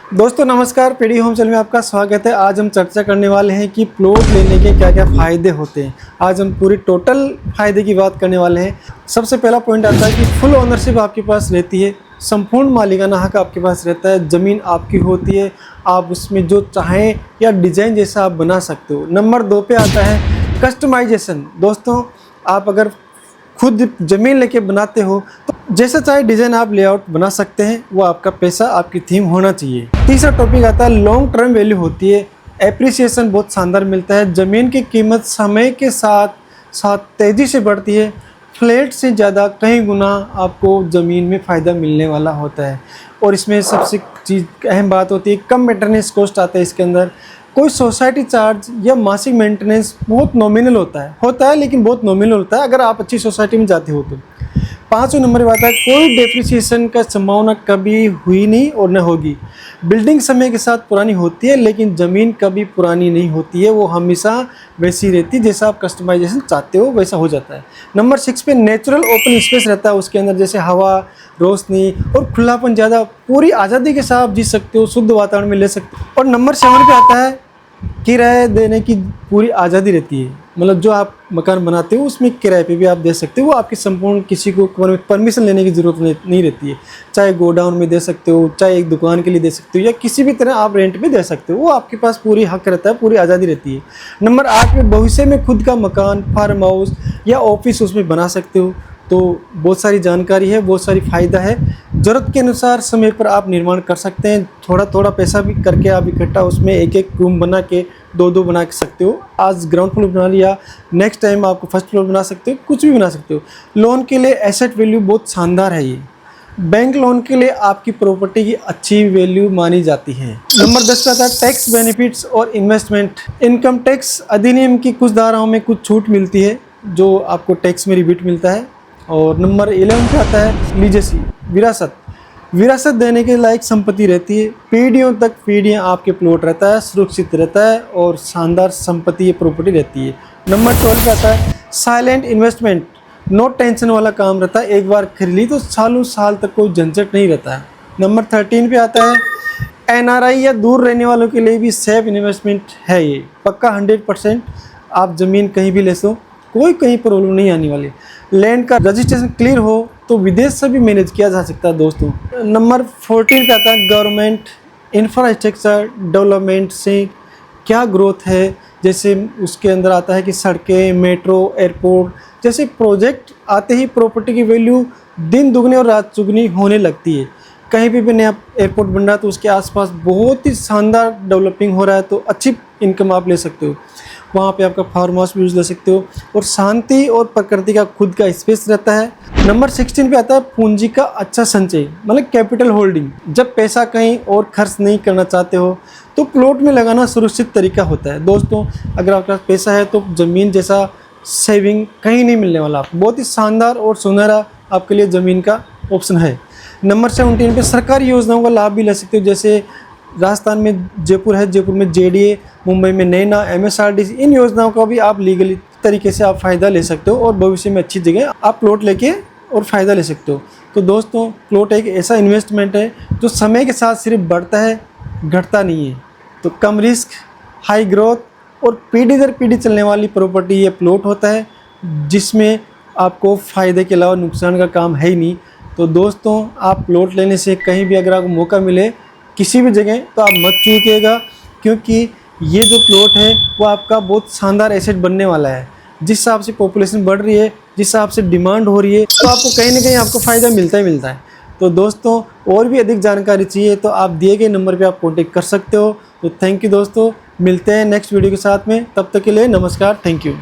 दोस्तों नमस्कार, PD home channel में आपका स्वागत है। आज हम चर्चा करने वाले हैं कि प्लॉट लेने के क्या क्या फ़ायदे होते हैं। आज हम पूरी टोटल फ़ायदे की बात करने वाले हैं। सबसे पहला पॉइंट आता है कि फुल ओनरशिप आपके पास रहती है, संपूर्ण मालिकाना हक आपके पास रहता है, ज़मीन आपकी होती है, आप उसमें जो चाहें या डिज़ाइन जैसा आप बना सकते हो। नंबर 2 पे आता है कस्टमाइजेशन। दोस्तों आप अगर खुद ज़मीन लेके बनाते हो तो जैसा चाहे डिज़ाइन आप लेआउट बना सकते हैं, वो आपका पैसा आपकी थीम होना चाहिए। तीसरा टॉपिक आता है लॉन्ग टर्म वैल्यू होती है, एप्रिसिएशन बहुत शानदार मिलता है। ज़मीन की कीमत समय के साथ साथ तेज़ी से बढ़ती है, फ्लैट से ज़्यादा कई गुना आपको ज़मीन में फ़ायदा मिलने वाला होता है। और इसमें सबसे अहम बात होती है कम मेंटेनेंस कॉस्ट आता है इसके अंदर। कोई सोसाइटी चार्ज या मासिक मेंटेनेंस बहुत नॉमिनल होता है लेकिन बहुत नॉमिनल होता है अगर आप अच्छी सोसाइटी में जाते हो तो। 5वें नंबर पे आता है कोई डेप्रिसिएशन का संभावना कभी हुई नहीं और न होगी। बिल्डिंग समय के साथ पुरानी होती है लेकिन ज़मीन कभी पुरानी नहीं होती है, वो हमेशा वैसी रहती है। जैसा आप कस्टमाइजेशन चाहते हो वैसा हो जाता है। नंबर 6 पे नेचुरल ओपन स्पेस रहता है उसके अंदर, जैसे हवा, रोशनी और खुलापन ज़्यादा, पूरी आज़ादी के साथ आप जी सकते हो, शुद्ध वातावरण में ले सकते हो। और नंबर 7 पे आता है किराए देने की पूरी आज़ादी रहती है। मतलब जो आप मकान बनाते हो उसमें किराए पे भी आप दे सकते हो, वो आपकी संपूर्ण किसी को परमिशन लेने की ज़रूरत नहीं रहती है। चाहे गोडाउन में दे सकते हो, चाहे एक दुकान के लिए दे सकते हो, या किसी भी तरह आप रेंट पे दे सकते हो, वो आपके पास पूरी हक रहता है, पूरी आज़ादी रहती है। नंबर 8 पे भविष्य में खुद का मकान, फार्म हाउस या ऑफिस उसमें बना सकते हो। तो बहुत सारी जानकारी है, बहुत सारी फ़ायदा है। ज़रूरत के अनुसार समय पर आप निर्माण कर सकते हैं। थोड़ा थोड़ा पैसा भी करके आप इकट्ठा उसमें एक एक रूम बना के दो बना सकते हो। आज ग्राउंड फ्लोर बना लिया, नेक्स्ट टाइम आपको फर्स्ट फ्लोर बना सकते हो, कुछ भी बना सकते हो। लोन के लिए एसेट वैल्यू बहुत शानदार है ये। बैंक लोन के लिए आपकी प्रॉपर्टी की अच्छी वैल्यू मानी जाती है। नंबर 10 पे आता है टैक्स बेनिफिट्स और इन्वेस्टमेंट। इनकम टैक्स अधिनियम की कुछ धाराओं में कुछ छूट मिलती है जो आपको टैक्स में रिबेट मिलता है। और नंबर 11 पे आता है लीजेसी, विरासत देने के लायक संपत्ति रहती है। पीढ़ियों तक पीढ़ियाँ आपके प्लॉट रहता है, सुरक्षित रहता है और शानदार संपत्ति ये प्रॉपर्टी रहती है। नंबर 12 पे आता है साइलेंट इन्वेस्टमेंट, नो टेंशन वाला काम रहता है। एक बार खरीद ली तो सालों साल तक कोई झंझट नहीं रहता है। नंबर 13 पे आता है एनआरआई या दूर रहने वालों के लिए भी सेफ इन्वेस्टमेंट है ये, पक्का 100%। आप ज़मीन कहीं भी ले सो, कोई कहीं प्रॉब्लम नहीं आने वाली। लैंड का रजिस्ट्रेशन क्लियर हो तो विदेश से भी मैनेज किया जा सकता है दोस्तों। नंबर 14 पे आता है गवर्नमेंट इंफ्रास्ट्रक्चर डेवलपमेंट से क्या ग्रोथ है। जैसे उसके अंदर आता है कि सड़कें, मेट्रो, एयरपोर्ट जैसे प्रोजेक्ट आते ही प्रॉपर्टी की वैल्यू दिन दुगनी और रात चुगनी होने लगती है। कहीं भी नया एयरपोर्ट बन रहा है तो उसके आसपास बहुत ही शानदार डेवलपिंग हो रहा है, तो अच्छी इनकम आप ले सकते हो। वहाँ पे आपका फार्म हाउस भी यूज़ ले सकते हो और शांति और प्रकृति का खुद का स्पेस रहता है। नंबर 16 पे आता है पूंजी का अच्छा संचय, मतलब कैपिटल होल्डिंग। जब पैसा कहीं और खर्च नहीं करना चाहते हो तो प्लॉट में लगाना सुरक्षित तरीका होता है। दोस्तों अगर आपके पास पैसा है तो ज़मीन जैसा सेविंग कहीं नहीं मिलने वाला आपको। बहुत ही शानदार और सुनहरा आपके लिए ज़मीन का ऑप्शन है। नंबर 17 पे सरकारी योजनाओं का लाभ भी ले सकते हो। जैसे राजस्थान में जयपुर है, जयपुर में जेडीए, मुंबई में नैना, एमएसआरडीसी, इन योजनाओं का भी आप लीगली तरीके से आप फ़ायदा ले सकते हो और भविष्य में अच्छी जगह आप प्लॉट लेके और फ़ायदा ले सकते हो। तो दोस्तों प्लॉट एक ऐसा इन्वेस्टमेंट है जो समय के साथ सिर्फ बढ़ता है, घटता नहीं है। तो कम रिस्क, हाई ग्रोथ और पीढ़ी दर पीढ़ी चलने वाली प्रॉपर्टी ये प्लॉट होता है, जिसमें आपको फ़ायदे के अलावा नुकसान का काम है ही नहीं। तो दोस्तों आप प्लॉट लेने से कहीं भी अगर आपको मौका मिले किसी भी जगह तो आप मत चूकिएगा, क्योंकि ये जो प्लॉट है वो आपका बहुत शानदार एसेट बनने वाला है। जिस हिसाब से पॉपुलेशन बढ़ रही है, जिस हिसाब से डिमांड हो रही है, तो आपको कहीं ना कहीं आपको फ़ायदा मिलता ही मिलता है। तो दोस्तों और भी अधिक जानकारी चाहिए तो आप दिए गए नंबर पे आप कॉन्टेक्ट कर सकते हो। तो थैंक यू दोस्तों, मिलते हैं नेक्स्ट वीडियो के साथ में, तब तक के लिए नमस्कार, थैंक यू।